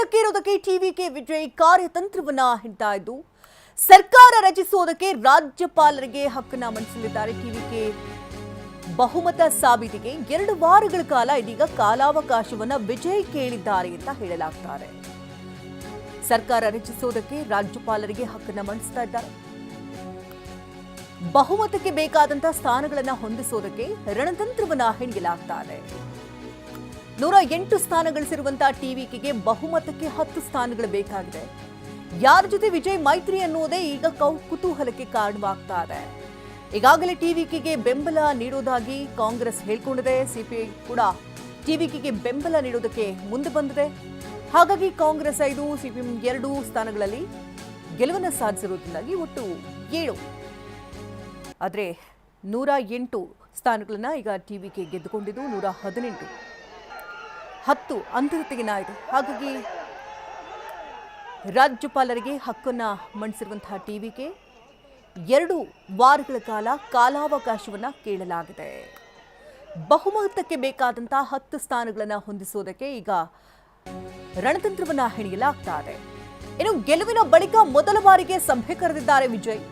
ಬಹುಮತಕ್ಕೇರೋದಕ್ಕೆ TVK Vijay ಕಾರ್ಯತಂತ್ರವನ್ನ ಹಿಡ್ತಾ ಇದ್ದು ಸರ್ಕಾರ ರಚಿಸುವುದಕ್ಕೆ ರಾಜ್ಯಪಾಲರಿಗೆ ಹಕ್ಕನ್ನ ಮಂಡಿಸಲಿದ್ದಾರೆ. ಟಿವಿಕೆ ಬಹುಮತ ಸಾಬೀತಿಗೆ 2 ವಾರಗಳ ಕಾಲ ಇದೀಗ ಕಾಲಾವಕಾಶವನ್ನ ವಿಜಯ್ ಕೇಳಿದ್ದಾರೆ ಅಂತ ಹೇಳಲಾಗ್ತಾರೆ. ಸರ್ಕಾರ ರಚಿಸುವುದಕ್ಕೆ ರಾಜ್ಯಪಾಲರಿಗೆ ಹಕ್ಕನ್ನ ಮಂಡಿಸ್ತಾ ಇದ್ದಾರೆ. ಬಹುಮತಕ್ಕೆ ಬೇಕಾದಂತಹ ಸ್ಥಾನಗಳನ್ನ ಹೊಂದಿಸುವುದಕ್ಕೆ ರಣತಂತ್ರವನ್ನ ಹೆಣೆಯಲಾಗ್ತಾ ಇದೆ. 108 ಸ್ಥಾನ ಗಳಿಸಿರುವಂತಹ ಟಿವಿಕೆಗೆ ಬಹುಮತಕ್ಕೆ 10 ಸ್ಥಾನಗಳು ಬೇಕಾಗಿದೆ. ಯಾರ ಜೊತೆ ವಿಜಯ್ ಮೈತ್ರಿ ಅನ್ನುವುದೇ ಈಗ ಕುತೂಹಲಕ್ಕೆ ಕಾರಣವಾಗ್ತಾ ಇದೆ. ಈಗಾಗಲೇ ಟಿವಿಕೆಗೆ ಬೆಂಬಲ ನೀಡುವುದಾಗಿ ಕಾಂಗ್ರೆಸ್ ಹೇಳಿಕೊಂಡಿದೆ. ಸಿಪಿಐ ಕೂಡ ಟಿವಿಕೆಗೆ ಬೆಂಬಲ ನೀಡುವುದಕ್ಕೆ ಮುಂದೆ ಬಂದಿದೆ. ಹಾಗಾಗಿ ಕಾಂಗ್ರೆಸ್ 5, ಸಿಪಿಎಂ 2 ಸ್ಥಾನಗಳಲ್ಲಿ ಗೆಲುವನ್ನು ಸಾಧಿಸಿರುವುದರಿಂದಾಗಿ ಒಟ್ಟು 7, ಆದರೆ 108 ಸ್ಥಾನಗಳನ್ನ ಈಗ ಟಿವಿಕೆ ಗೆದ್ದುಕೊಂಡಿದ್ದು 118, 10 ಅಂತರತೆಗಿನ ಇದೆ. ಹಾಗಾಗಿ ರಾಜ್ಯಪಾಲರಿಗೆ ಹಕ್ಕನ್ನ ಮಂಡಿಸಿರುವಂತಹ ಟಿವಿಕೆ 2 ವಾರಗಳ ಕಾಲ ಕಾಲಾವಕಾಶವನ್ನ ಕೇಳಲಾಗಿದೆ. ಬಹುಮತಕ್ಕೆ ಬೇಕಾದಂತಹ 10 ಸ್ಥಾನಗಳನ್ನು ಹೊಂದಿಸುವುದಕ್ಕೆ ಈಗ ರಣತಂತ್ರವನ್ನ ಹೆಣೆಯಲಾಗ್ತಾ ಇದೆ. ಇನ್ನು ಗೆಲುವಿನ ಬಳಿಕ ಮೊದಲ ಬಾರಿಗೆ ಸಭೆ ಕರೆದಿದ್ದಾರೆ ವಿಜಯ್.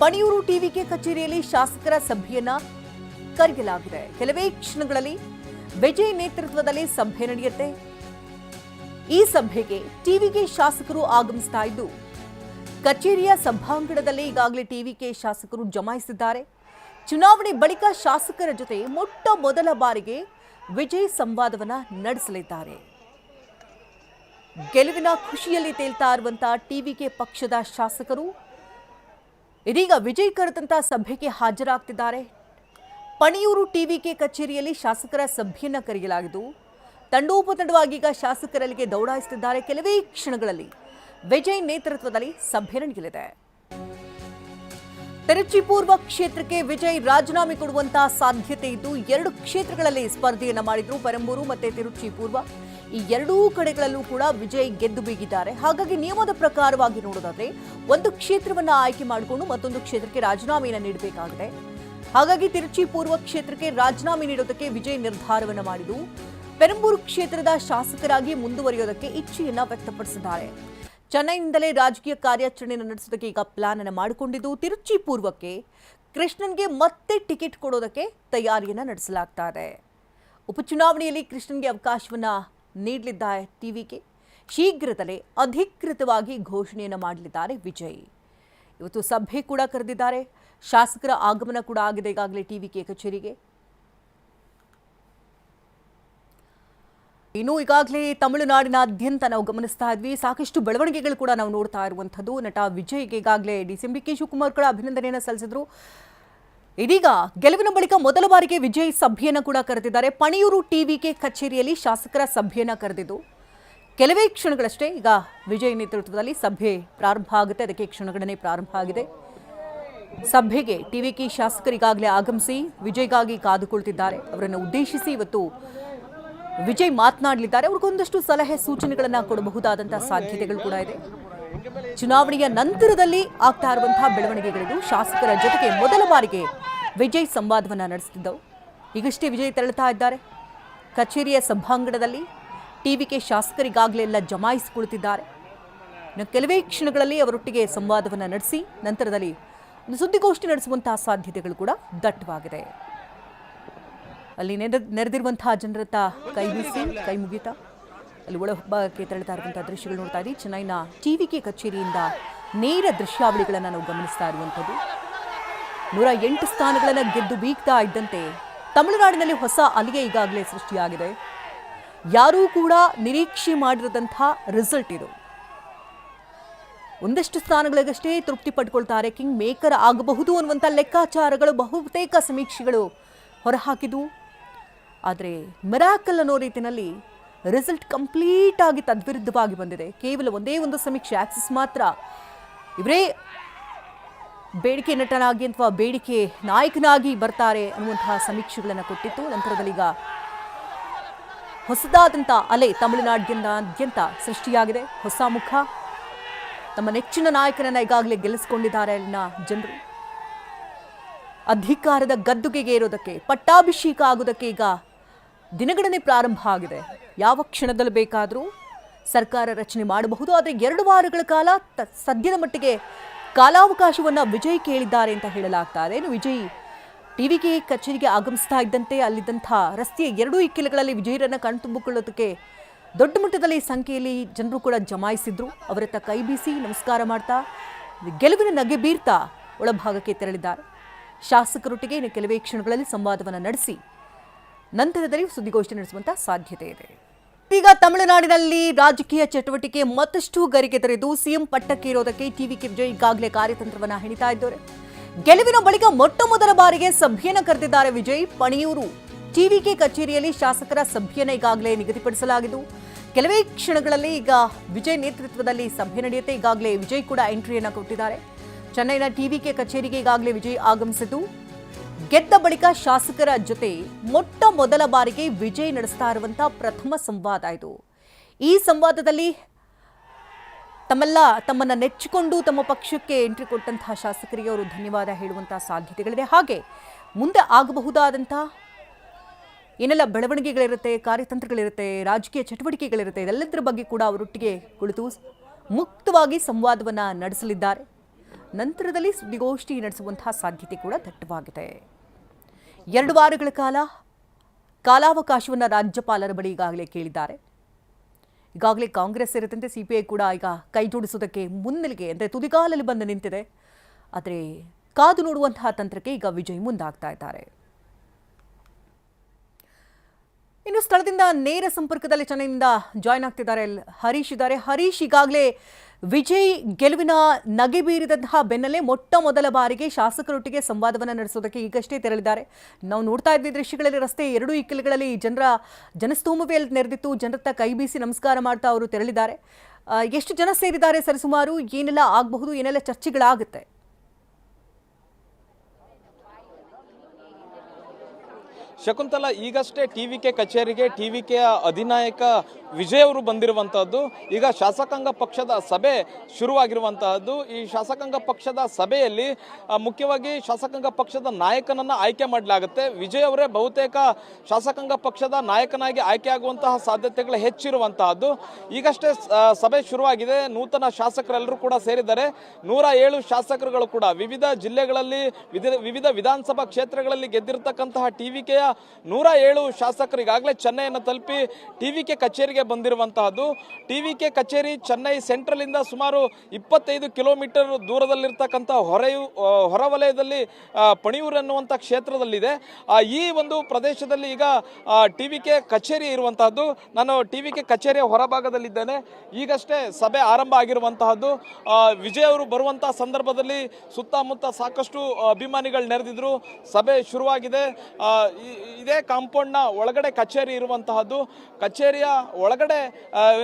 ಪಣಿಯೂರು ಟಿವಿಕೆ ಕಚೇರಿಯಲ್ಲಿ ಶಾಸಕರ ಸಭೆಯನ್ನ ಕರೆಯಲಾಗಿದೆ. ಕೆಲವೇ ಕ್ಷಣಗಳಲ್ಲಿ ವಿಜಯ್ ನೇತೃತ್ವದಲ್ಲಿ ಸಭೆ ನಡೆಯುತ್ತೆ. ಈ ಸಭೆಗೆ ಟಿವಿಕೆ ಶಾಸಕರು ಆಗಮಿಸ್ತಾ ಇದ್ದು ಕಚೇರಿಯ ಸಭಾಂಗಣದಲ್ಲಿ ಈಗಾಗಲೇ ಟಿವಿಕೆ ಶಾಸಕರು ಜಮಾಯಿಸಿದ್ದಾರೆ. ಚುನಾವಣೆ ಬಳಿಕ ಶಾಸಕರ ಜೊತೆ ಮೊಟ್ಟ ಮೊದಲ ಬಾರಿಗೆ ವಿಜಯ್ ಸಂವಾದವನ್ನ ನಡೆಸಲಿದ್ದಾರೆ. ಗೆಲುವಿನ ಖುಷಿಯಲ್ಲಿ ತೇಲ್ತಾ ಇರುವಂತಹ ಟಿವಿಕೆ ಪಕ್ಷದ ಶಾಸಕರು ಇದೀಗ ವಿಜಯ್ ಕರೆದಂತಹ ಸಭೆಗೆ ಹಾಜರಾಗ್ತಿದ್ದಾರೆ. ಪಣಿಯೂರು ಟಿವಿಕೆ ಕಚೇರಿಯಲ್ಲಿ ಶಾಸಕರ ಸಭೆಯನ್ನ ಕರೆಯಲಾಗಿದ್ದು ತಂಡೋಪತಂಡವಾಗಿ ಈಗ ಶಾಸಕರಲ್ಲಿಗೆ ದೌಡಾಯಿಸುತ್ತಿದ್ದಾರೆ. ಕೆಲವೇ ಕ್ಷಣಗಳಲ್ಲಿ ವಿಜಯ್ ನೇತೃತ್ವದಲ್ಲಿ ಸಭೆ ನಡೆಯಲಿದೆ. ತಿರುಚಿ ಪೂರ್ವ ಕ್ಷೇತ್ರಕ್ಕೆ ವಿಜಯ್ ರಾಜೀನಾಮೆ ಕೊಡುವಂತಹ ಸಾಧ್ಯತೆ ಇದ್ದು 2 ಕ್ಷೇತ್ರಗಳಲ್ಲಿ ಸ್ಪರ್ಧೆಯನ್ನ ಮಾಡಿದ್ರು. ಪೆರಂಬೂರು ಮತ್ತೆ ತಿರುಚಿ ಪೂರ್ವ ಈ 2 ಕಡೆಗಳಲ್ಲೂ ಕೂಡ ವಿಜಯ್ ಗೆದ್ದು ಬೀಗಿದ್ದಾರೆ. ಹಾಗಾಗಿ ನಿಯಮದ ಪ್ರಕಾರವಾಗಿ ನೋಡೋದಾದ್ರೆ ಒಂದು ಕ್ಷೇತ್ರವನ್ನ ಆಯ್ಕೆ ಮಾಡಿಕೊಂಡು ಮತ್ತೊಂದು ಕ್ಷೇತ್ರಕ್ಕೆ ರಾಜೀನಾಮೆಯನ್ನು ನೀಡಬೇಕಾಗಿದೆ. ಹಾಗಾಗಿ ತಿರುಚಿ ಪೂರ್ವ ಕ್ಷೇತ್ರಕ್ಕೆ ರಾಜೀನಾಮೆ ನೀಡೋದಕ್ಕೆ ವಿಜಯ್ ನಿರ್ಧಾರವನ್ನ ಮಾಡಿದ್ದು ಪೆರಂಬೂರು ಕ್ಷೇತ್ರದ ಶಾಸಕರಾಗಿ ಮುಂದುವರಿಯೋದಕ್ಕೆ ಇಚ್ಛೆಯನ್ನ ವ್ಯಕ್ತಪಡಿಸಿದ್ದಾರೆ. ಚೆನ್ನೈನಿಂದಲೇ ರಾಜಕೀಯ ಕಾರ್ಯಾಚರಣೆಯನ್ನು ನಡೆಸೋದಕ್ಕೆ ಈಗ ಪ್ಲಾನ್ ಅನ್ನು ಮಾಡಿಕೊಂಡಿದ್ದು ತಿರುಚಿ ಪೂರ್ವಕ್ಕೆ ಕೃಷ್ಣನ್ಗೆ ಮತ್ತೆ ಟಿಕೆಟ್ ಕೊಡೋದಕ್ಕೆ ತಯಾರಿಯನ್ನ ನಡೆಸಲಾಗ್ತಾ ಇದೆ. ಉಪಚುನಾವಣೆಯಲ್ಲಿ ಕೃಷ್ಣನ್ಗೆ ಅವಕಾಶವನ್ನ ನೀಡಲಿದ್ದಾರೆ ಟಿವಿಕೆ. ಶೀಘ್ರದಲ್ಲೇ ಅಧಿಕೃತವಾಗಿ ಘೋಷಣೆಯನ್ನು ಮಾಡಲಿದ್ದಾರೆ ವಿಜಯ್. ಇವತ್ತು ಸಭೆ ಕೂಡ ಕರೆದಿದ್ದಾರೆ. ಶಾಸಕರ ಆಗಮನ ಕೂಡ ಆಗಿದೆ ಈಗಾಗಲೇ ಟಿವಿಕೆ ಕಚೇರಿಗೆ. ಇನ್ನು ಈಗಾಗಲೇ ತಮಿಳುನಾಡಿನಾದ್ಯಂತ ನಾವು ಗಮನಿಸ್ತಾ ಇದ್ವಿ, ಸಾಕಷ್ಟು ಬೆಳವಣಿಗೆಗಳು ಕೂಡ ನಾವು ನೋಡ್ತಾ ಇರುವಂಥದ್ದು. ನಟ ವಿಜಯ್ಗೆ ಈಗಾಗಲೇ ಡಿ.ಸಿ.ಎಂ. ಡಿ.ಕೆ. ಶಿವಕುಮಾರ್ ಕೂಡ ಅಭಿನಂದನೆಯನ್ನು ಸಲ್ಲಿಸಿದ್ರು. ಇದೀಗ ಗೆಲುವಿನ ಬಳಿಕ ಮೊದಲ ಬಾರಿಗೆ ವಿಜಯ್ ಸಭೆಯನ್ನು ಕೂಡ ಕರೆದಿದ್ದಾರೆ. ಪಣಿಯೂರು ಟಿವಿಕೆ ಕಚೇರಿಯಲ್ಲಿ ಶಾಸಕರ ಸಭೆಯನ್ನು ಕರೆದಿದ್ದು ಕೆಲವೇ ಕ್ಷಣಗಳಷ್ಟೇ ಈಗ ವಿಜಯ್ ನೇತೃತ್ವದಲ್ಲಿ ಸಭೆ ಪ್ರಾರಂಭ ಆಗುತ್ತೆ. ಅದಕ್ಕೆ ಕ್ಷಣಗಣನೆ ಪ್ರಾರಂಭ ಆಗಿದೆ. ಸಭೆಗೆ ಟಿವಿಕೆ ಶಾಸಕರು ಈಗಾಗಲೇ ಆಗಮಿಸಿ ವಿಜಯ್ಗಾಗಿ ಕಾದುಕೊಳ್ತಿದ್ದಾರೆ. ಅವರನ್ನು ಉದ್ದೇಶಿಸಿ ಇವತ್ತು ವಿಜಯ್ ಮಾತನಾಡಲಿದ್ದಾರೆ. ಅವ್ರಿಗೊಂದಷ್ಟು ಸಲಹೆ ಸೂಚನೆಗಳನ್ನ ಕೊಡಬಹುದಾದಂತಹ ಸಾಧ್ಯತೆಗಳು ಕೂಡ ಇದೆ. ಚುನಾವಣೆಯ ನಂತರದಲ್ಲಿ ಆಗ್ತಾ ಇರುವಂತಹ ಬೆಳವಣಿಗೆಗಳಿದು. ಶಾಸಕರ ಜೊತೆಗೆ ಮೊದಲ ಬಾರಿಗೆ ವಿಜಯ್ ಸಂವಾದವನ್ನ ನಡೆಸುತ್ತಿದ್ದವು. ಈಗಷ್ಟೇ ವಿಜಯ್ ತೆರಳುತ್ತಾ ಇದ್ದಾರೆ. ಕಚೇರಿಯ ಸಭಾಂಗಣದಲ್ಲಿ ಟಿವಿಕೆ ಶಾಸಕರಿಗಾಗಲೇ ಎಲ್ಲ ಜಮಾಯಿಸಿಕೊಳ್ತಿದ್ದಾರೆ. ಇನ್ನು ಕೆಲವೇ ಕ್ಷಣಗಳಲ್ಲಿ ಅವರೊಟ್ಟಿಗೆ ಸಂವಾದವನ್ನ ನಡೆಸಿ ನಂತರದಲ್ಲಿ ಒಂದು ಸುದ್ದಿಗೋಷ್ಠಿ ನಡೆಸುವಂತಹ ಸಾಧ್ಯತೆಗಳು ಕೂಡ ದಟ್ಟವಾಗಿದೆ. ಅಲ್ಲಿ ನೆರೆದಿರುವಂತಹ ಜನರತ್ತ ಕೈ ಬೀಸಿ ಕೈ ಮುಗಿತಾ ಅಲ್ಲಿ ಒಳಭಾಗಕ್ಕೆ ತೆರಳುತ್ತಾ ಇರುವಂತಹ ದೃಶ್ಯಗಳು ನೋಡ್ತಾ ಇದ್ದೀವಿ. ಚೆನ್ನೈನ ಟಿವಿಕೆ ಕಚೇರಿಯಿಂದ ನೇರ ದೃಶ್ಯಾವಳಿಗಳನ್ನು ನಾವು ಗಮನಿಸ್ತಾ ಇರುವಂಥದ್ದು. 108 ಸ್ಥಾನಗಳನ್ನು ಗೆದ್ದು ಬೀಗ್ತಾ ಇದ್ದಂತೆ ತಮಿಳುನಾಡಿನಲ್ಲಿ ಹೊಸ ಅಲಿಗೆ ಈಗಾಗಲೇ ಸೃಷ್ಟಿಯಾಗಿದೆ. ಯಾರೂ ಕೂಡ ನಿರೀಕ್ಷೆ ಮಾಡಿರದಂತಹ ರಿಸಲ್ಟ್ ಇದು. ಒಂದಷ್ಟು ಸ್ಥಾನಗಳಿಗಷ್ಟೇ ತೃಪ್ತಿ ಪಡ್ಕೊಳ್ತಾರೆ. ಕಿಂಗ್ ಮೇಕರ್ ಆಗಬಹುದು ಅನ್ನುವಂಥ ಲೆಕ್ಕಾಚಾರಗಳು ಬಹುತೇಕ ಸಮೀಕ್ಷೆಗಳು ಹೊರಹಾಕಿದ್ದು. ಆದರೆ ಮಿರಾಕಲ್ ಅನ್ನೋ ರೀತಿಯಲ್ಲಿ ರಿಸಲ್ಟ್ ಕಂಪ್ಲೀಟ್ ಆಗಿ ತದ್ವಿರುದ್ಧವಾಗಿ ಬಂದಿದೆ. ಕೇವಲ ಒಂದೇ ಒಂದು ಸಮೀಕ್ಷೆ ಆಕ್ಸಿಸ್ ಮಾತ್ರ ಇವರೇ ಬೇಡಿಕೆ ನಟನಾಗಿ ಅಥವಾ ಬೇಡಿಕೆ ನಾಯಕನಾಗಿ ಬರ್ತಾರೆ ಅನ್ನುವಂತಹ ಸಮೀಕ್ಷೆಗಳನ್ನು ಕೊಟ್ಟಿತ್ತು. ನಂತರದಲ್ಲಿ ಈಗ ಹೊಸದಾದಂಥ ಅಲೆ ತಮಿಳುನಾಡಿನಾದ್ಯಂತ ಸೃಷ್ಟಿಯಾಗಿದೆ. ಹೊಸ ಮುಖ, ತಮ್ಮ ನೆಚ್ಚಿನ ನಾಯಕನನ್ನ ಈಗಾಗಲೇ ಗೆಲ್ಲಿಸಿಕೊಂಡಿದ್ದಾರೆ ಅಲ್ಲಿನ ಜನರು. ಅಧಿಕಾರದ ಗದ್ದುಗೆಗೆ ಏರೋದಕ್ಕೆ ಪಟ್ಟಾಭಿಷೇಕ ಆಗೋದಕ್ಕೆ ಈಗ ದಿನಗಣನೆ ಪ್ರಾರಂಭ ಆಗಿದೆ. ಯಾವ ಕ್ಷಣದಲ್ಲಿ ಬೇಕಾದರೂ ಸರ್ಕಾರ ರಚನೆ ಮಾಡಬಹುದು. ಆದರೆ 2 ವಾರಗಳ ಕಾಲ ಸದ್ಯದ ಮಟ್ಟಿಗೆ ಕಾಲಾವಕಾಶವನ್ನು ವಿಜಯ್ ಕೇಳಿದ್ದಾರೆ ಅಂತ ಹೇಳಲಾಗ್ತಾ ಇದೆ. ಇನ್ನು ವಿಜಯ್ ಟಿವಿಕೆ ಕಚೇರಿಗೆ ಆಗಮಿಸ್ತಾ ಇದ್ದಂತೆ ಅಲ್ಲಿದ್ದಂಥ ರಸ್ತೆಯ 2 ಇಕ್ಕೆಲಗಳಲ್ಲಿ ವಿಜಯರನ್ನು ಕಣ್ತುಂಬಿಕೊಳ್ಳೋದಕ್ಕೆ ದೊಡ್ಡ ಮಟ್ಟದಲ್ಲಿ ಸಂಖ್ಯೆಯಲ್ಲಿ ಜನರು ಕೂಡ ಜಮಾಯಿಸಿದ್ರು. ಅವರತ್ತ ಕೈ ಬೀಸಿ ನಮಸ್ಕಾರ ಮಾಡ್ತಾ ಗೆಲುವಿನ ನಗೆ ಬೀರ್ತಾ ಒಳಭಾಗಕ್ಕೆ ತೆರಳಿದ್ದಾರೆ. ಶಾಸಕರೊಟ್ಟಿಗೆ ಇನ್ನು ಕೆಲವೇ ಕ್ಷಣಗಳಲ್ಲಿ ಸಂವಾದವನ್ನು ನಡೆಸಿ ನಂತರದಲ್ಲಿ ಸುದ್ದಿಗೋಷ್ಠಿ ನಡೆಸುವಂತ ಸಾಧ್ಯತೆ ಇದೆ. ಈಗ ತಮಿಳುನಾಡಿನಲ್ಲಿ ರಾಜಕೀಯ ಚಟುವಟಿಕೆ ಮತ್ತಷ್ಟು ಗರಿಗೆದರಿದ್ದು ಸಿಎಂ ಪಟ್ಟಕ್ಕೆ ಇರೋದಕ್ಕೆ ಟಿವಿಕೆ ವಿಜಯ್ ಈಗಾಗಲೇ ಕಾರ್ಯತಂತ್ರವನ್ನು ಹೆಣಿತಾ ಇದ್ದಾರೆ. ಗೆಲುವಿನ ಬಳಿಕ ಮೊಟ್ಟಮೊದಲ ಬಾರಿಗೆ ಸಭೆಯನ್ನು ಕರೆದಿದ್ದಾರೆ ವಿಜಯ್. ಪಣಿಯೂರು ಟಿವಿಕೆ ಕಚೇರಿಯಲ್ಲಿ ಶಾಸಕರ ಸಭೆಯನ್ನು ಈಗಾಗಲೇ ನಿಗದಿಪಡಿಸಲಾಗಿದ್ದು ಕೆಲವೇ ಕ್ಷಣಗಳಲ್ಲಿ ಈಗ ವಿಜಯ್ ನೇತೃತ್ವದಲ್ಲಿ ಸಭೆ ನಡೆಯುತ್ತೆ. ಈಗಾಗಲೇ ವಿಜಯ್ ಕೂಡ ಎಂಟ್ರಿಯನ್ನು ಕೊಟ್ಟಿದ್ದಾರೆ. ಚೆನ್ನೈನ ಟಿವಿಕೆ ಕಚೇರಿಗೆ ಈಗಾಗಲೇ ವಿಜಯ್ ಆಗಮಿಸಿದ್ದು ಗೆದ್ದ ಬಳಿಕ ಶಾಸಕರ ಜೊತೆ ಮೊಟ್ಟ ಮೊದಲ ಬಾರಿಗೆ ವಿಜಯ್ ನಡೆಸ್ತಾ ಇರುವಂತಹ ಪ್ರಥಮ ಸಂವಾದ ಇದು. ಈ ಸಂವಾದದಲ್ಲಿ ತಮ್ಮನ್ನ ನೆಚ್ಚಿಕೊಂಡು ತಮ್ಮ ಪಕ್ಷಕ್ಕೆ ಎಂಟ್ರಿ ಕೊಟ್ಟಂತಹ ಶಾಸಕರಿಗೆ ಅವರು ಧನ್ಯವಾದ ಹೇಳುವಂತಹ ಸಾಧ್ಯತೆಗಳಿದೆ. ಹಾಗೆ ಮುಂದೆ ಆಗಬಹುದಾದಂತಹ ಏನೆಲ್ಲ ಬೆಳವಣಿಗೆಗಳಿರುತ್ತೆ, ಕಾರ್ಯತಂತ್ರಗಳಿರುತ್ತೆ, ರಾಜಕೀಯ ಚಟುವಟಿಕೆಗಳಿರುತ್ತೆ, ಇದೆಲ್ಲದರ ಬಗ್ಗೆ ಕೂಡ ಅವರೊಟ್ಟಿಗೆ ಕುಳಿತು ಮುಕ್ತವಾಗಿ ಸಂವಾದವನ್ನು ನಡೆಸಲಿದ್ದಾರೆ. ನಂತರದಲ್ಲಿ ಸುದ್ದಿಗೋಷ್ಠಿ ನಡೆಸುವಂತಹ ಸಾಧ್ಯತೆ ಕೂಡ ದಟ್ಟವಾಗಿದೆ. 2 ವಾರಗಳ ಕಾಲಾವಕಾಶವನ್ನು ರಾಜ್ಯಪಾಲರ ಬಳಿ ಈಗಾಗಲೇ ಕೇಳಿದ್ದಾರೆ. ಈಗಾಗಲೇ ಕಾಂಗ್ರೆಸ್ ಸೇರಿದಂತೆ ಸಿಪಿಐ ಕೂಡ ಈಗ ಕೈ ಜೋಡಿಸುವುದಕ್ಕೆ ಮುನ್ನೆಲೆಗೆ ಅಂದರೆ ತುದಿಗಾಲಲ್ಲಿ ಬಂದು ನಿಂತಿದೆ. ಆದರೆ ಕಾದು ನೋಡುವಂತಹ ತಂತ್ರಕ್ಕೆ ಈಗ ವಿಜಯ್ ಮುಂದಾಗ್ತಾ ಇದ್ದಾರೆ. ಇನ್ನು ಸ್ಥಳದಿಂದ ನೇರ ಸಂಪರ್ಕದಲ್ಲಿ ಚೆನ್ನೈನಿಂದ ಜಾಯ್ನ್ ಆಗ್ತಿದ್ದಾರೆ ಹರೀಶ್ ಇದ್ದಾರೆ. ಹರೀಶ್, ಈಗಾಗಲೇ ವಿಜಯ್ ಗೆಲುವಿನ ನಗೆ ಬೀರಿದಂತಹ ಬೆನ್ನಲ್ಲೇ ಮೊಟ್ಟ ಮೊದಲ ಬಾರಿಗೆ ಶಾಸಕರೊಟ್ಟಿಗೆ ಸಂವಾದವನ್ನು ನಡೆಸೋದಕ್ಕೆ ಈಗಷ್ಟೇ ತೆರಳಿದ್ದಾರೆ. ನಾವು ನೋಡ್ತಾ ಇದ್ವಿ ದೃಶ್ಯಗಳಲ್ಲಿ ರಸ್ತೆ 2 ಇಕ್ಕೆಲಗಳಲ್ಲಿ ಜನಸ್ತೋಮವೆಯಲ್ಲಿ ನೆರೆದಿತ್ತು. ಜನರತ್ತ ಕೈ ಬೀಸಿ ನಮಸ್ಕಾರ ಮಾಡ್ತಾ ಅವರು ತೆರಳಿದ್ದಾರೆ. ಎಷ್ಟು ಜನ ಸೇರಿದ್ದಾರೆ ಸರಿಸುಮಾರು? ಏನೆಲ್ಲ ಆಗಬಹುದು? ಏನೆಲ್ಲ ಚರ್ಚೆಗಳಾಗುತ್ತೆ? ಶಕುಂತಲಾ, ಈಗಷ್ಟೇ ಟಿವಿಕೆ ಕಚೇರಿಗೆ ಟಿವಿಕೆಯ ಅಧಿನಾಯಕ ವಿಜಯ್ ಅವರು ಬಂದಿರುವಂತಹದ್ದು. ಈಗ ಶಾಸಕಾಂಗ ಪಕ್ಷದ ಸಭೆ ಶುರುವಾಗಿರುವಂತಹದ್ದು. ಈ ಶಾಸಕಾಂಗ ಪಕ್ಷದ ಸಭೆಯಲ್ಲಿ ಮುಖ್ಯವಾಗಿ ಶಾಸಕಾಂಗ ಪಕ್ಷದ ನಾಯಕನನ್ನ ಆಯ್ಕೆ ಮಾಡಲಾಗುತ್ತೆ. ವಿಜಯ್ ಅವರೇ ಬಹುತೇಕ ಶಾಸಕಾಂಗ ಪಕ್ಷದ ನಾಯಕನಾಗಿ ಆಯ್ಕೆಯಾಗುವಂತಹ ಸಾಧ್ಯತೆಗಳು ಹೆಚ್ಚಿರುವಂತಹದ್ದು. ಈಗಷ್ಟೇ ಸಭೆ ಶುರುವಾಗಿದೆ. ನೂತನ ಶಾಸಕರೆಲ್ಲರೂ ಕೂಡ ಸೇರಿದ್ದಾರೆ. 107 ಶಾಸಕರುಗಳು ಕೂಡ ವಿವಿಧ ಜಿಲ್ಲೆಗಳಲ್ಲಿ ವಿವಿಧ ವಿಧಾನಸಭಾ ಕ್ಷೇತ್ರಗಳಲ್ಲಿ ಗೆದ್ದಿರತಕ್ಕಂತಹ ಟಿವಿಕೆಯ 107 ಶಾಸಕರು ಈಗಾಗಲೇ ಚೆನ್ನೈಯನ್ನು ತಲುಪಿ ಟಿವಿಕೆ ಕಚೇರಿಗೆ ಬಂದಿರುವಂತಹದ್ದು. ಟಿವಿಕೆ ಕಚೇರಿ ಚೆನ್ನೈ ಸೆಂಟ್ರಲ್ ಇಂದ ಸುಮಾರು 25 ಕಿಲೋಮೀಟರ್ ದೂರದಲ್ಲಿರ್ತಕ್ಕಂಥ ಹೊರವಲಯದಲ್ಲಿ ಪಣಿಯೂರು ಎನ್ನುವಂಥ ಕ್ಷೇತ್ರದಲ್ಲಿದೆ. ಈ ಒಂದು ಪ್ರದೇಶದಲ್ಲಿ ಈಗ ಟಿವಿಕೆ ಕಚೇರಿ ಇರುವಂತಹದ್ದು. ನಾನು ಟಿವಿಕೆ ಕಚೇರಿಯ ಹೊರಭಾಗದಲ್ಲಿದ್ದೇನೆ. ಈಗಷ್ಟೇ ಸಭೆ ಆರಂಭ ಆಗಿರುವಂತಹದ್ದು. ವಿಜಯ್ ಅವರು ಬರುವಂತಹ ಸಂದರ್ಭದಲ್ಲಿ ಸುತ್ತಮುತ್ತ ಸಾಕಷ್ಟು ಅಭಿಮಾನಿಗಳು ನೆರೆದಿದ್ರು. ಸಭೆ ಶುರುವಾಗಿದೆ. ಇದೇ ಕಾಂಪೌಂಡ್ನ ಒಳಗಡೆ ಕಚೇರಿ ಇರುವಂತಹದ್ದು. ಕಚೇರಿಯ ಒಳಗಡೆ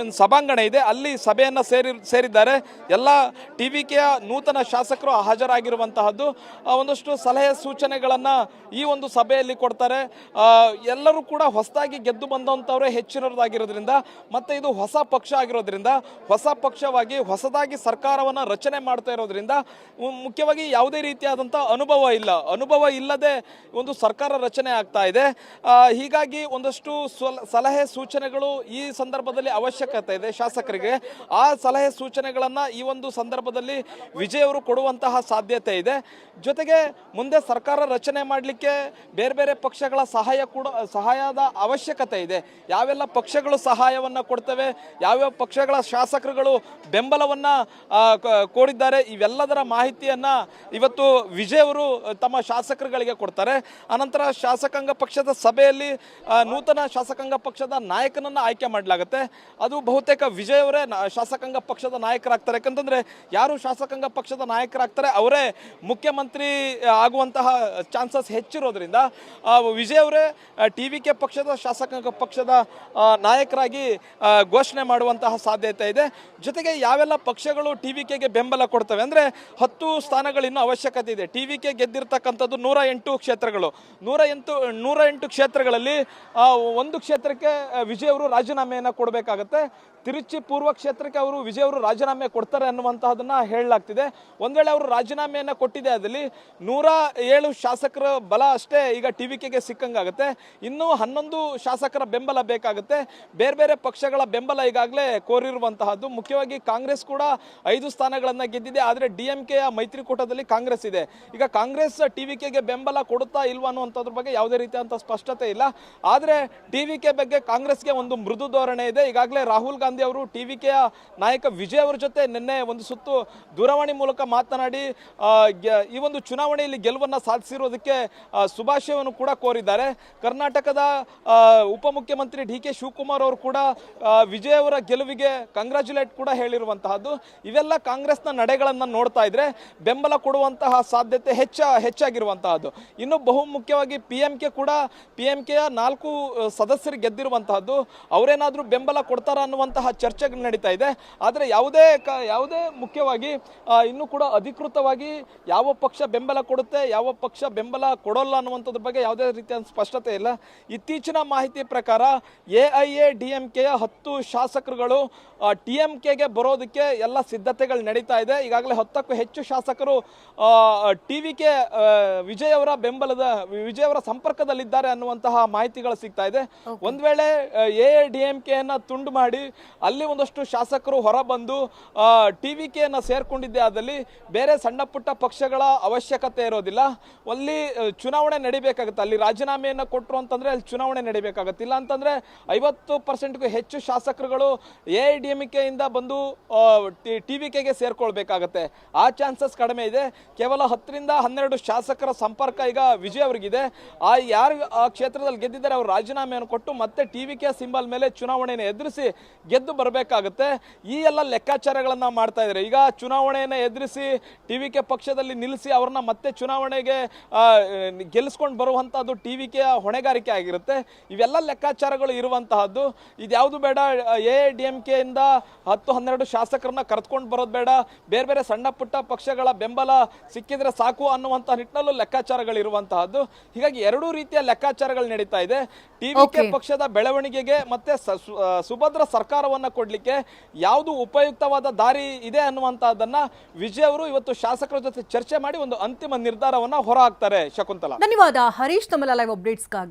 ಒಂದು ಸಭಾಂಗಣ ಇದೆ, ಅಲ್ಲಿ ಸಭೆಯನ್ನು ಸೇರಿದ್ದಾರೆ. ಎಲ್ಲ ಟಿವಿಕೆಯ ನೂತನ ಶಾಸಕರು ಹಾಜರಾಗಿರುವಂತಹದ್ದು. ಒಂದಷ್ಟು ಸಲಹೆ ಸೂಚನೆಗಳನ್ನು ಈ ಒಂದು ಸಭೆಯಲ್ಲಿ ಕೊಡ್ತಾರೆ. ಎಲ್ಲರೂ ಕೂಡ ಹೊಸದಾಗಿ ಗೆದ್ದು ಬಂದಂಥವರೇ ಹೆಚ್ಚಿನದಾಗಿರೋದ್ರಿಂದ ಮತ್ತೆ ಇದು ಹೊಸ ಪಕ್ಷ ಆಗಿರೋದ್ರಿಂದ, ಹೊಸ ಪಕ್ಷವಾಗಿ ಹೊಸದಾಗಿ ಸರ್ಕಾರವನ್ನು ರಚನೆ ಮಾಡ್ತಾ ಇರೋದ್ರಿಂದ ಮುಖ್ಯವಾಗಿ ಯಾವುದೇ ರೀತಿಯಾದಂಥ ಅನುಭವ ಇಲ್ಲದೆ ಒಂದು ಸರ್ಕಾರ ರಚನೆ ಆಗ್ತಾ ಇದೆ. ಹೀಗಾಗಿ ಒಂದಷ್ಟು ಸಲಹೆ ಸೂಚನೆಗಳು ಈ ಸಂದರ್ಭದಲ್ಲಿ ಅವಶ್ಯಕತೆ ಇದೆ ಶಾಸಕರಿಗೆ. ಆ ಸಲಹೆ ಸೂಚನೆಗಳನ್ನು ಈ ಒಂದು ಸಂದರ್ಭದಲ್ಲಿ ವಿಜಯ್ ಅವರು ಕೊಡುವಂತಹ ಸಾಧ್ಯತೆ ಇದೆ. ಜೊತೆಗೆ ಮುಂದೆ ಸರ್ಕಾರ ರಚನೆ ಮಾಡಲಿಕ್ಕೆ ಬೇರೆ ಬೇರೆ ಪಕ್ಷಗಳ ಸಹಾಯದ ಅವಶ್ಯಕತೆ ಇದೆ. ಯಾವೆಲ್ಲ ಪಕ್ಷಗಳು ಸಹಾಯವನ್ನು ಕೊಡ್ತವೆ, ಯಾವ್ಯಾವ ಪಕ್ಷಗಳ ಶಾಸಕರುಗಳು ಬೆಂಬಲವನ್ನು ಕೋರಿದ್ದಾರೆ, ಇವೆಲ್ಲದರ ಮಾಹಿತಿಯನ್ನು ಇವತ್ತು ವಿಜಯ್ ಅವರು ತಮ್ಮ ಶಾಸಕರುಗಳಿಗೆ ಕೊಡ್ತಾರೆ. ಅನಂತರ ಶಾಸಕಾಂಗ ಪಕ್ಷದ ಸಭೆಯಲ್ಲಿ ನೂತನ ಶಾಸಕಾಂಗ ಪಕ್ಷದ ನಾಯಕನನ್ನು ಆಯ್ಕೆ ಮಾಡಲಾಗುತ್ತೆ. ಅದು ಬಹುತೇಕ ವಿಜಯ್ ಅವರೇ ಶಾಸಕಾಂಗ ಪಕ್ಷದ ನಾಯಕರಾಗ್ತಾರೆ. ಯಾಕಂತಂದ್ರೆ ಯಾರು ಶಾಸಕಾಂಗ ಪಕ್ಷದ ನಾಯಕರಾಗ್ತಾರೆ ಅವರೇ ಮುಖ್ಯಮಂತ್ರಿ ಆಗುವಂತಹ ಚಾನ್ಸಸ್ ಹೆಚ್ಚಿರೋದ್ರಿಂದ ವಿಜಯ್ ಅವರೇ ಟಿವಿಕೆ ಪಕ್ಷದ ಶಾಸಕಾಂಗ ಪಕ್ಷದ ನಾಯಕರಾಗಿ ಘೋಷಣೆ ಮಾಡುವಂತಹ ಸಾಧ್ಯತೆ ಇದೆ. ಜೊತೆಗೆ ಯಾವೆಲ್ಲ ಪಕ್ಷಗಳು ಟಿವಿಕೆಗೆ ಬೆಂಬಲ ಕೊಡ್ತವೆ ಅಂದರೆ 10 ಸ್ಥಾನಗಳಿನ್ನೂ ಅವಶ್ಯಕತೆ ಇದೆ. ಟಿವಿಕೆ ಗೆದ್ದಿರ್ತಕ್ಕಂಥದ್ದು 108 ಕ್ಷೇತ್ರಗಳು. 108 ಕ್ಷೇತ್ರಗಳಲ್ಲಿ ಒಂದು ಕ್ಷೇತ್ರಕ್ಕೆ ವಿಜಯ್ ಅವರು ರಾಜೀನಾಮೆಯನ್ನು ಕೊಡಬೇಕಾಗತ್ತೆ. ತಿರುಚಿ ಪೂರ್ವ ಕ್ಷೇತ್ರಕ್ಕೆ ಅವರು ವಿಜಯ್ ಅವರು ರಾಜೀನಾಮೆ ಕೊಡ್ತಾರೆ ಅನ್ನುವಂತಹದನ್ನ ಹೇಳಲಾಗ್ತಿದೆ. ಒಂದ್ ವೇಳೆ ಅವರು ರಾಜೀನಾಮೆಯನ್ನ ಕೊಟ್ಟಿದೆ ಅದಲ್ಲಿ 107 ಶಾಸಕರ ಬಲ ಅಷ್ಟೇ ಈಗ ಟಿವಿಕೆಗೆ ಸಿಕ್ಕಂಗಾಗುತ್ತೆ. ಇನ್ನು 11 ಶಾಸಕರ ಬೆಂಬಲ ಬೇಕಾಗುತ್ತೆ. ಬೇರೆ ಬೇರೆ ಪಕ್ಷಗಳ ಬೆಂಬಲ ಈಗಾಗಲೇ ಕೋರಿರುವಂತಹದ್ದು. ಮುಖ್ಯವಾಗಿ ಕಾಂಗ್ರೆಸ್ ಕೂಡ 5 ಸ್ಥಾನಗಳನ್ನ ಗೆದ್ದಿದೆ. ಆದ್ರೆ ಡಿಎಂಕೆಯ ಮೈತ್ರಿಕೂಟದಲ್ಲಿ ಕಾಂಗ್ರೆಸ್ ಇದೆ. ಈಗ ಕಾಂಗ್ರೆಸ್ ಟಿವಿಕೆಗೆ ಬೆಂಬಲ ಕೊಡುತ್ತಾ ಇಲ್ವಾ ಅನ್ನುವಂಥದ್ರ ಬಗ್ಗೆ ಯಾವುದೇ ರೀತಿಯಂತ ಸ್ಪಷ್ಟತೆ ಇಲ್ಲ. ಆದ್ರೆ ಟಿವಿಕೆ ಬಗ್ಗೆ ಕಾಂಗ್ರೆಸ್ಗೆ ಒಂದು ಮೃದು ಧೋರಣೆ ಇದೆ. ಈಗಾಗಲೇ ರಾಹುಲ್ ಗಾಂಧಿ ಅವರು ಟಿವಿಕೆಯ ನಾಯಕ ವಿಜಯ್ ಅವರ ಜೊತೆ ನಿನ್ನೆ ಒಂದು ಸುತ್ತು ದೂರವಾಣಿ ಮೂಲಕ ಮಾತನಾಡಿ ಈ ಒಂದು ಚುನಾವಣೆಯಲ್ಲಿ ಗೆಲುವನ್ನ ಸಾಧಿಸಿರೋದಕ್ಕೆ ಶುಭಾಶಯವನ್ನು ಕೂಡ ಕೋರಿದ್ದಾರೆ. ಕರ್ನಾಟಕದ ಉಪಮುಖ್ಯಮಂತ್ರಿ ಡಿ.ಕೆ. ಶಿವಕುಮಾರ್ ಅವರು ಕೂಡ ವಿಜಯ್ ಅವರ ಗೆಲುವಿಗೆ ಕಂಗ್ರಾಚುಲೇಟ್ ಕೂಡ ಹೇಳಿರುವಂತಹದ್ದು. ಇವೆಲ್ಲ ಕಾಂಗ್ರೆಸ್ನ ನಡೆಗಳನ್ನ ನೋಡ್ತಾ ಇದ್ರೆ ಬೆಂಬಲ ಕೊಡುವಂತಹ ಸಾಧ್ಯತೆ ಹೆಚ್ಚಾಗಿರುವಂತಹದ್ದು. ಇನ್ನು ಬಹುಮುಖ್ಯವಾಗಿ ಪಿಎಂಕೆಯ 4 ಸದಸ್ಯರು ಗೆದ್ದಿರುವಂತಹದ್ದು. ಅವರೇನಾದ್ರೂ ಬೆಂಬಲ ಕೊಡ್ತಾರ ಅನ್ನುವಂತಹ ಚರ್ಚೆಗಳು ನಡೀತಾ ಇದೆ. ಆದರೆ ಯಾವುದೇ ಮುಖ್ಯವಾಗಿ ಇನ್ನೂ ಕೂಡ ಅಧಿಕೃತವಾಗಿ ಯಾವ ಪಕ್ಷ ಬೆಂಬಲ ಕೊಡುತ್ತೆ, ಯಾವ ಪಕ್ಷ ಬೆಂಬಲ ಕೊಡೋಲ್ಲ ಅನ್ನುವಂಥದ್ರ ಬಗ್ಗೆ ಯಾವುದೇ ರೀತಿಯ ಸ್ಪಷ್ಟತೆ ಇಲ್ಲ. ಇತ್ತೀಚಿನ ಮಾಹಿತಿ ಪ್ರಕಾರ ಎಐಎಡಿಎಂಕೆಯ 10 ಶಾಸಕರುಗಳು ಟಿಎಂಕೆಗೆ ಬರೋದಕ್ಕೆ ಎಲ್ಲ ಸಿದ್ಧತೆಗಳು ನಡೀತಾ ಇದೆ. ಈಗಾಗಲೇ 10ಕ್ಕೂ ಹೆಚ್ಚು ಶಾಸಕರು ಟಿವಿಕೆ ವಿಜಯ್ ಅವರ ಸಂಪರ್ಕದಲ್ಲಿದ್ದಾರೆ ಅನ್ನುವಂತಹ ಮಾಹಿತಿಗಳು ಸಿಗ್ತಾ ಇದೆ. ಒಂದ್ ವೇಳೆ ಎಐಎಡಿಎಂಕೆಯನ್ನ ತುಂಡು ಮಾಡಿ ಅಲ್ಲಿ ಒಂದಷ್ಟು ಶಾಸಕರು ಹೊರಬಂದು ಟಿವಿಕೆಯನ್ನ ಸೇರ್ಕೊಂಡಿದ್ದೆ ಆದಲ್ಲಿ ಬೇರೆ ಸಣ್ಣ ಪುಟ್ಟ ಪಕ್ಷಗಳ ಅವಶ್ಯಕತೆ ಇರೋದಿಲ್ಲ. ಅಲ್ಲಿ ಚುನಾವಣೆ ನಡಿಬೇಕಾಗುತ್ತೆ. ಅಲ್ಲಿ ರಾಜೀನಾಮೆಯನ್ನ ಕೊಟ್ಟರು ಅಂತಂದ್ರೆ ಅಲ್ಲಿ ಚುನಾವಣೆ ನಡಿಬೇಕಾಗುತ್ತೆ. ಇಲ್ಲ ಅಂತಂದ್ರೆ 50%ಗೂ ಹೆಚ್ಚು ಶಾಸಕರುಗಳು ಎಐಡಿಎಂಕೆಯಿಂದ ಬಂದು ಟಿವಿಕೆಗೆ ಸೇರ್ಕೊಳ್ಬೇಕಾಗತ್ತೆ. ಆ ಚಾನ್ಸಸ್ ಕಡಿಮೆ ಇದೆ. ಕೇವಲ 10ರಿಂದ 12 ಶಾಸಕರ ಸಂಪರ್ಕ ಈಗ ವಿಜಯ್ ಅವರಿಗಿದೆ. ಯಾರು ಆ ಕ್ಷೇತ್ರದಲ್ಲಿ ಗೆದ್ದಿದ್ದಾರೆ ಅವರು ರಾಜೀನಾಮೆಯನ್ನು ಕೊಟ್ಟು ಮತ್ತೆ ಟಿವಿಕೆ ಸಿಂಬಲ್ ಮೇಲೆ ಚುನಾವಣೆಯನ್ನು ಎದುರಿಸಿ ಗೆದ್ದು ಬರಬೇಕಾಗುತ್ತೆ. ಈ ಎಲ್ಲ ಲೆಕ್ಕಾಚಾರಗಳನ್ನ ಮಾಡ್ತಾ ಇದ್ದಾರೆ. ಈಗ ಚುನಾವಣೆಯನ್ನು ಎದುರಿಸಿ ಟಿವಿಕೆ ಪಕ್ಷದಲ್ಲಿ ನಿಲ್ಲಿಸಿ ಅವ್ರನ್ನ ಮತ್ತೆ ಚುನಾವಣೆಗೆ ಗೆಲ್ಲಿಸ್ಕೊಂಡು ಬರುವಂತಹದ್ದು ಟಿವಿಕೆಯ ಹೊಣೆಗಾರಿಕೆ ಆಗಿರುತ್ತೆ. ಇವೆಲ್ಲ ಲೆಕ್ಕಾಚಾರಗಳು ಇರುವಂತಹದ್ದು. ಇದ್ಯಾವುದು ಬೇಡ, ಎಐಡಿಎಂಕೆ ಇಂದ 10-12 ಶಾಸಕರನ್ನ ಕರೆದುಕೊಂಡು ಬರೋದು ಬೇಡ, ಬೇರೆ ಬೇರೆ ಸಣ್ಣ ಪುಟ್ಟ ಪಕ್ಷಗಳ ಬೆಂಬಲ ಸಿಕ್ಕಿದ್ರೆ ಸಾಕು ಅನ್ನುವಂತಹ ನಿಟ್ಟಿನಲ್ಲೂ ಲೆಕ್ಕಾಚಾರಗಳು ಇರುವಂತಹದ್ದು. ಹೀಗಾಗಿ 2 ರೀತಿಯ ಲೆಕ್ಕಾಚಾರಗಳು ನಡೀತಾ ಇದೆ. ಟಿವಿಕೆ ಪಕ್ಷದ ಬೆಳವಣಿಗೆಗೆ ಮತ್ತೆ ಸುಭದ್ರ ಸರ್ಕಾರವನ್ನ ಕೊಡ್ಲಿಕ್ಕೆ ಯಾವುದು ಉಪಯುಕ್ತವಾದ ದಾರಿ ಇದೆ ಅನ್ನುವಂತಹದನ್ನ ವಿಜಯ್ ಅವರು ಇವತ್ತು ಶಾಸಕರ ಜೊತೆ ಚರ್ಚೆ ಮಾಡಿ ಒಂದು ಅಂತಿಮ ನಿರ್ಧಾರವನ್ನ ಹೊರ ಹಾಕ್ತಾರೆ. ಶಕುಂತಲಾ, ಧನ್ಯವಾದ ಹರೀಶ್. ತಮ್ಮ ಲೈವ್ ಅಪ್ಡೇಟ್ಸ್ಗಾಗಿ